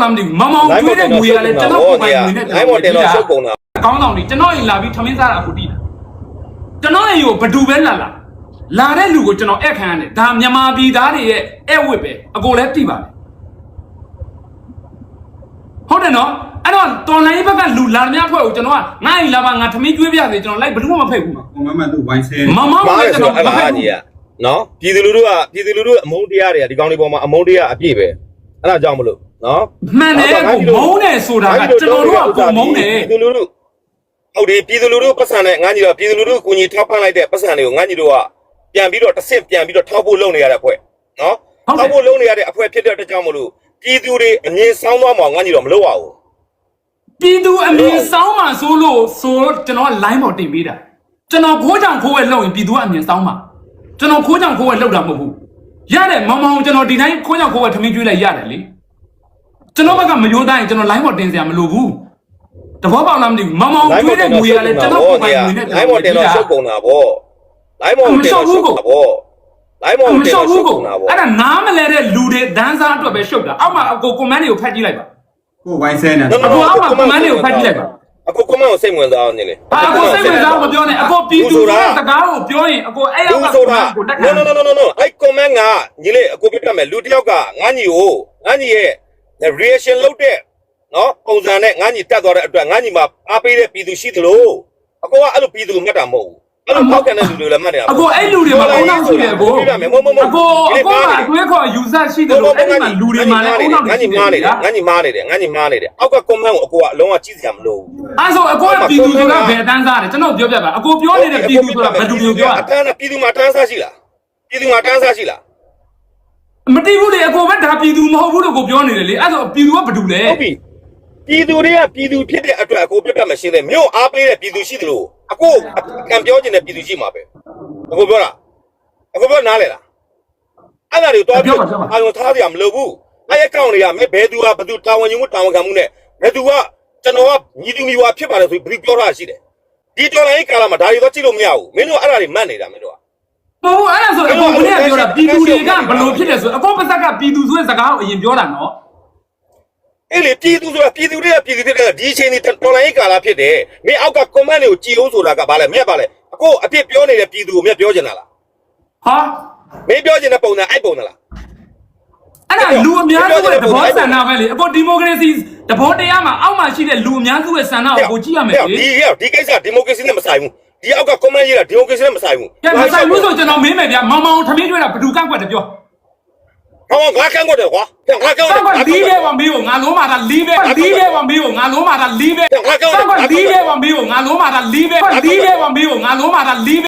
လားမသိဘူးမောင်မောင်ကျွေးတဲ့ငွေကလည်းကျွန်တော်ပုံမှန်ငွေနဲ့ လိုင်းမော်တယ်တော့ရှုပ်ကုန်တာ ကောင်းဆောင်ကြီးကျွန်တော်အိမ်လာပြီးထမင်းစားတာအခုတိတာကျွန်တော်အိမ်ကိုဘဒူပဲလာတဲ့လူကိုကျွန်တော်အဲ့ခံရတယ်ဒါမြန်မာပြည်သားတွေရဲ့အဲ့ဝစ်ပဲအကိုလည်းတိပါတယ်ဟုတ်တယ်နော်အဲ့တော့တော်လိုင်းဘက်ကလူလာများဖွဲ့ကိုကျွန်တော်ကငါ့အိမ်လာပါငါထမင်းကျွေးပြစေကျွန်တော်လိုက်ဘဒူမှမဖိတ်ဘူး ကိုမမတို့ဝိုင်းဆဲ မမောင်ကကျွန်တော် အဲ့ဒါကြီးကနော်ပြည်သူလူထုအမုန်းတရားတွေကဒီကောင်လေးပေါ်မှာအမုန်းတရားအပြည့်ပဲအဲ့ဒါကြောင့်မလို့နော် မှန်တယ်ကိုမုန်းတယ်ဆိုတာကကျွန်တော်တို့ကကိုမုန်းတယ် ပြည်သူလူထုဟုတ်တယ်ပြည်သူလူထုပတ်စံနဲ့ငန်းကြီးတော့ပြည်သူလူထုကိုကြီးထောက်ပံ့လိုက်တဲ့ပတ်စံတွေကိုငန်းကြီးတို့ကပြန်ပြီးတော့တစ်ဆင့်ပြန်ပြီးတော့ထောက်ဖို့လုပ်နေရတဲ့အဖွဲ့နော်ထောက်ဖို့လုပ်နေရတဲ့အဖွဲ့ဖြစ်တဲ့အတွက်ကြောင့်မလို့ပြည်သူတွေအမြင်ဆောင်းသွားမှငန်းကြီးတော့မလုပ်ရဘူး ပြည်သူအမြင်ဆောင်းမှဆိုလို့ကျွန်တော် line ပေါ်တင်ပေးတာကျွန်တော်ခိုးကြောင်ခိုးဝဲလောက်ရင်ပြည်သူကအမြင်ဆောင်းမှကျွန်တော်ခိုးကြောင်ခိုးဝဲလောက်တာမဟုတ်ဘူးရတယ်မောင်မောင်ကျွန်တော်ဒီတိုင်းခိုးကြောင်ခိုးဝဲထမင်းကျွေးလိုက်ရတယ်လေကျွန်တော်ဘက်ကမယိုးတိုင်းကျွန်တော် line ပေါ်တင်စရာမလိုဘူးတဘောပေါက်လားမသိဘူးမောင်မောင်ကျွေးတဲ့ငွေကလည်းကျွန်တော်ပုံမှန်ငွေနဲ့ လိုင်းမော်တယ်တော့ရှုပ်ကုန်တာဗောလိုင်းမော်တယ်တော့ရှုပ်ကုန်တာဗောလိုင်းမော်တယ်တော့ရှုပ်ကုန်တာဗော အဲ့ဒါနားမလဲတဲ့လူတွေဒန်းစားအတွက်ပဲရှုပ်တာအောက်မှာအကိုကွန်မန့်တွေကိုဖတ်ကြည့်လိုက်ပါ ကိုဝိုင်းဆဲနေ အကိုအောက်မှာကွန်မန့်တွေကိုဖတ်ကြည့်လိုက်ပါ အခုကွန်မန့်ကိုစိတ်ဝင်စားအောင်နေလေ အကိုစိတ်ဝင်စားမပြောနဲ့အကိုပြည်သူရဲ့စကားကိုပြောရင်အကိုအဲ့ရောက်ကကွန်မန့်ကိုတက်ခံ no အဲ့ကွန်မန့်ကညီလေးအကိုပြတ်မယ်လူတစ်ယောက်ကငါညီကိုငါညီရဲ့ reaction လုပ်တဲ့နော်ပုံစံနဲ့ငါညီတက်သွားတဲ့အတွက်ငါညီမှာအားပေးတဲ့ပြည်သူရှိသလိုအကိုကအဲ့လိုပြည်သူမှတ်တာမဟုတ်ဘူးအဲ့လိုပောက်ကန်တဲ့လူတွေလည်းမှတ်တယ် အကိုအဲ့လူတွေမှာအုံနောက်ရှိတယ်ကိုအကိုကအတွေးခေါ် user ရှိတယ်လို့အဲ့ဒီမှာလူတွေမှာလည်းအုံနောက် ငါညီမားနေတယ်အောက်ကကွန်မန့်ကိုအကိုကအလုံးဝကြည့်စရာမလိုဘူး အဲ့ဆိုအကိုကပြည်သူတွေကဘယ်တန်းစားတယ်ကျွန်တော်ပြောပြပါအကိုပြောနေတဲ့ပြည်သူဆိုတာဘယ်သူမျိုးပြော အတန်းပြည်သူမှာတန်းစားရှိလားပြည်သူမှာတန်းစားရှိလား မတိဘူးလေအကိုပဲဒါပြည်သူမဟုတ်ဘူးလို့ကိုပြောနေတယ်လေအဲ့ဆိုပြည်သူကဘယ်သူလဲ ဟုတ်ပြီပြည်သူတွေကပြည်သူဖြစ်တဲ့အတွက်အကိုပြတ်မရှင်းတဲ့မြို့အားပေးတဲ့ပြည်သူရှိသလိုအကိုကံပြောခြင်းတဲ့ပြည်သူရှိမှာပဲအကိုပြောနားလေလားအဲ့ဒါတွေတော့အာရုံထားကြမလို့ဘူးအဲ့အကောင့်တွေကမင်းဘယ်သူကဘသူတာဝန်ယူမှုတာဝန်ခံမှုနဲ့ဘယ်သူကကျွန်တော်ကညီသူမျိုးဖြစ်ပါတယ်ဆိုပြီးပြောတာရှိတယ်ဒီတော်လိုင်းကာလမှာဒါတွေတော့ကြည့်လို့မရဘူးမင်းတို့အဲ့ဒါတွေမှတ်နေတာမင်းတို့က ဟုတ်အဲ့ဒါဆိုအကိုကလည်းပြောတာပြည်သူတွေကဘလို့ဖြစ်တယ်ဆိုအကိုပါဇက်ကပြည်သူဆိုတဲ့စကားကိုအရင်ပြောတာနော် အဲ့လေပြည်သူဆိုတာပြည်သူတွေကပြည်သူဖြစ်တဲ့ဒီအချိန်ဒီတော်လိုင်းကာလဖြစ်တယ်မင်းအောက်ကကွန်မန့်တွေကိုကြည်အောင်ဆိုတာကဘာလဲမြတ်ပါလဲအကိုအပြစ်ပြောနေတဲ့ပြည်သူကိုမြတ်ပြောချင်တာလား ဟာ မင်းပြောချင်တဲ့ပုံစံအဲ့ပုံစံလား အဲ့ဒါလူအများစုရဲ့သဘောဆန္ဒပဲလေအကိုဒီမိုကရေစီသဘောတရားမှာအောက်မှာရှိတဲ့လူအများစုရဲ့ဆန္ဒကိုကိုကြည့်ရမယ်လေ ဒီကိစ္စဒီမိုကရေစီနဲ့မဆိုင်ဘူးဒီအောက်ကကွန်မန့်ရေးတာဒီမိုကရေစီနဲ့မဆိုင်ဘူး ကဲမဆိုင်ဘူးဆိုကျွန်တော်မင်းမယ်ဗျာမောင်မောင်ထမင်းကျွေးတာဘယ်သူကန့်ကွက်တယ်ပြော ဟောငါကန့်ကွက်တယ်ကွာငါကန့်ကွက် လီးခဲ့ပါမေးကိုငါလုံးမာတာလီးပဲလီးခဲ့ပါမေးကိုငါလုံးမာတာလီးပဲ ငါကန့်ကွက် လီးခဲ့ပါမေးကိုငါလုံးမာတာလီးပဲလီးခဲ့ပါမေးကိုငါလုံးမာတာလီး